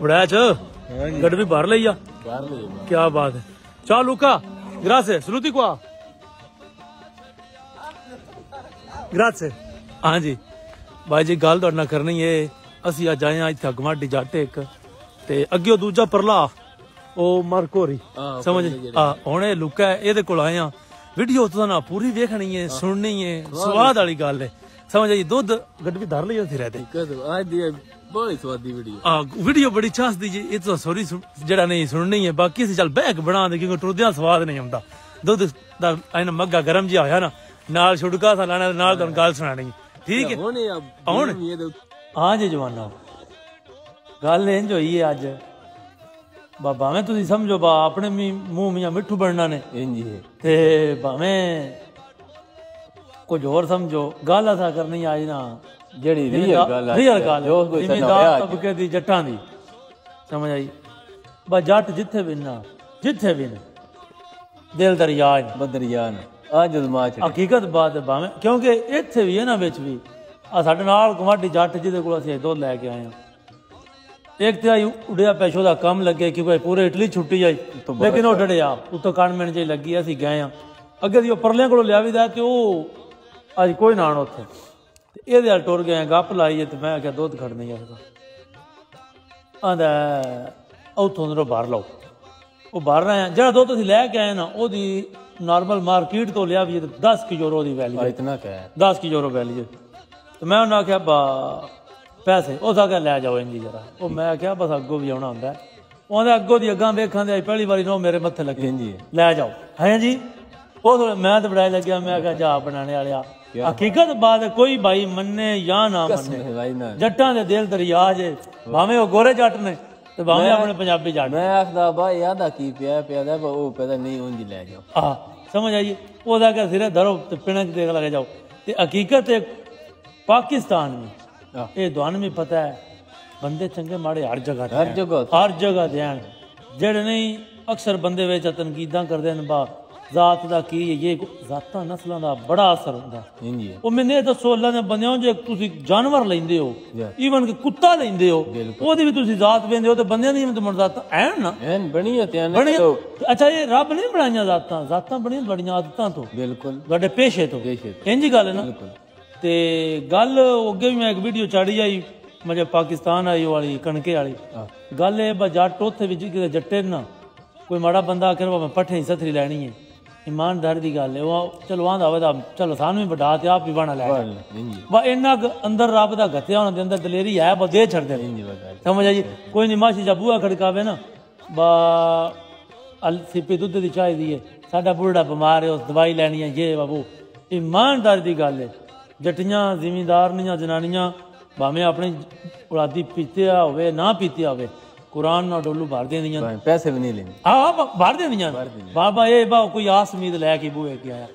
बड़ा गड्डी भी बाहर लिया क्या बात है। ciao Luca, grazie, saluti qua, grazie। हाँ जी भाई जी गल तुहाडे नाल करनी है। असी अज आए हाँ इत्थे गवांढी जट एक ते अगे दूजा परला ओ मरकोरी समझ हुण ये लुका है इहदे कोल आए हाँ। वीडियो तो ना पूरी वेखनी है सुननी है स्वाद वाली गल है समझ आई। दुध गड्डी धर लिया थी रहते वीडियो बड़ी चास दी जी ये तो सॉरी जरा नहीं सुननी है बाकी से चल बैग बना दे क्योंकि टुरदियां स्वाद नहीं आंदा। दुध दा इन्हें मग्गा गर्म जिहा होया ना नाल छुड़का सा लाना नाल तुहानू गल सुनानी ठीक है हुण। हाँ जी जवाना गल इंज होई है अज भावें तुसीं समझो बा अपने मुंह मियां मिठू बनना ने ते भावें कुछ होर समझो गल असा करनी आज ना जेड़ी रियल गल जिमीदार तबके दी जट्टां दी समझ आई। बा जट जिथे भी ना दिल दरिया हकीकत बात है भावें क्योंकि इत्थे भी है ना विच भी आ साडे नाल गुआंढी जट जिहदे कोल असीं दुध लैके आए हां एक तो उड़िया पैसों का कम लगे क्योंकि पूरे इटली छुट्टी आई लेकिन वो डड़िया उत्तों कानमेंट जी लगी असीं गए हाँ अगे दी परलियां कोलों लिया भी दा ते ओह अज कोई ना आना उत्थे ये टुर गए गप लाई तो मैं आख्या दुध खड़ना ही आंदा उत्थों अंदरों बाहर लाओ वो बाहर रहे हैं जो दुध असीं लैके आए ना वो नॉर्मल मार्केट तो लिया भी 10 यूरो की वैल्यू इतना क्या 10 यूरो वैल्यू तो मैं उन्हें आख्या बा पैसे उस आख्या लै जाओ इंजी जरा वो मैं आख्या बस अगों भी आना होंगे उन्हें अगों दी अगां वेखां दे पहली बारी नो मेरे मत्थे लगे लै जाओ है जी वो मैं तो बड़ाई लग्या मैं आख्या जा बनाने वाले हकीकत बात है कोई भाई मन्ने या ना मन्ने जट्टां दे दिल दरिया जे भावें वो गोरे जट ने ते भावें अपने पंजाबी जट मैं आखदा भाई यादा की पिया दा वो पैदा नहीं उंज ले जाओ हां समझ आइए वो दा के सिरे धरो ते पिणक दे लगे जाओ ते हकीकत है पाकिस्तान में ये दुआन भी पता है बंदे चंगे माड़े हर जगह ध्यान जेड़े नहीं अक्सर बंदे विच तनकीदां करदे न बा जात दा की ये जातां नस्लां दा बड़ा असर हुंदा ओ मैंने दसो अल्लाह ने बंदियां जे तुसी जानवर लैंदे हो ईवन कि कुत्ता लैंदे हो ओदी भी तुसी जात वेंदे हो ते बंदियां दी तो जातां ऐन ना ऐन बणियां ते अच्छा ये रब नहीं बनाईयां जातां बणियां बड़ियां आदतां तो बिल्कुल बड़े पेशे तो इंज गल है ना ते गल अगे भी मैं एक वीडियो चाड़ी आई मुझे पाकिस्तान आई वाली कणके वाली गल है जट उत्थे भी किते जट्टे ना कोई माड़ा बंदा आखिर मैं पट्ठे सथरी लैनी है ईमानदारी की गल है वो चलो आंदा होवे चलो सानू भी बढ़ा ते आप भी बना लै बा इन्ना अंदर रब दा गत्या होने दे अंदर दलेरी है बा दे छड़ दे समझ आई कोई नहीं माशी जा बूहा खड़कावे ना बा सिप्पी दुध दी चाय दी है साडा बुढ़ा बीमार है उस दवाई लैनी है ये बाबू ईमानदारी की गल है जटियां जिमीदारनियां जनानियां भावें अपनी औलादी पीते होवे ना पीते होवे कुरान ना डोलू भर देंदियां पैसे भी नहीं लेंगे हाँ भर देंदियां बाबा ये बा कोई आस उम्मीद लैके बूहे के आया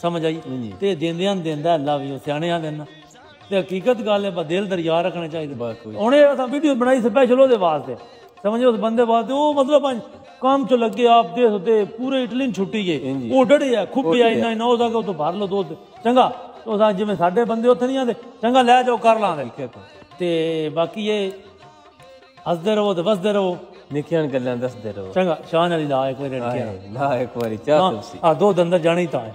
समझ आई ते देंदियां देंदा अल्लाह भी स्याणियां देना ते हकीकत गल है दिल दरिया रखने चाहिए हुण असां वीडियो बनाई स्पैशल ओहदे वास्ते समझो उस बंदे वास्ते वो मतलब काम च लगे आप दे पूरे इटली में छुट्टी है वो डड़े है खुब्बे इन्ना इन्ना हो सके तो भर लो दुध चंगा तो जिवें साडे बंदे उत्थे नहीं आते चंगा लै जाओ कर लांदे ते बाकी ये हसदे रहो ते वसदे रहो निक्कियां गल्लां दसदे रहो चंगा शान अली ला एक बारी ला एक बारी चाह तुसी दो अंदर जानी तां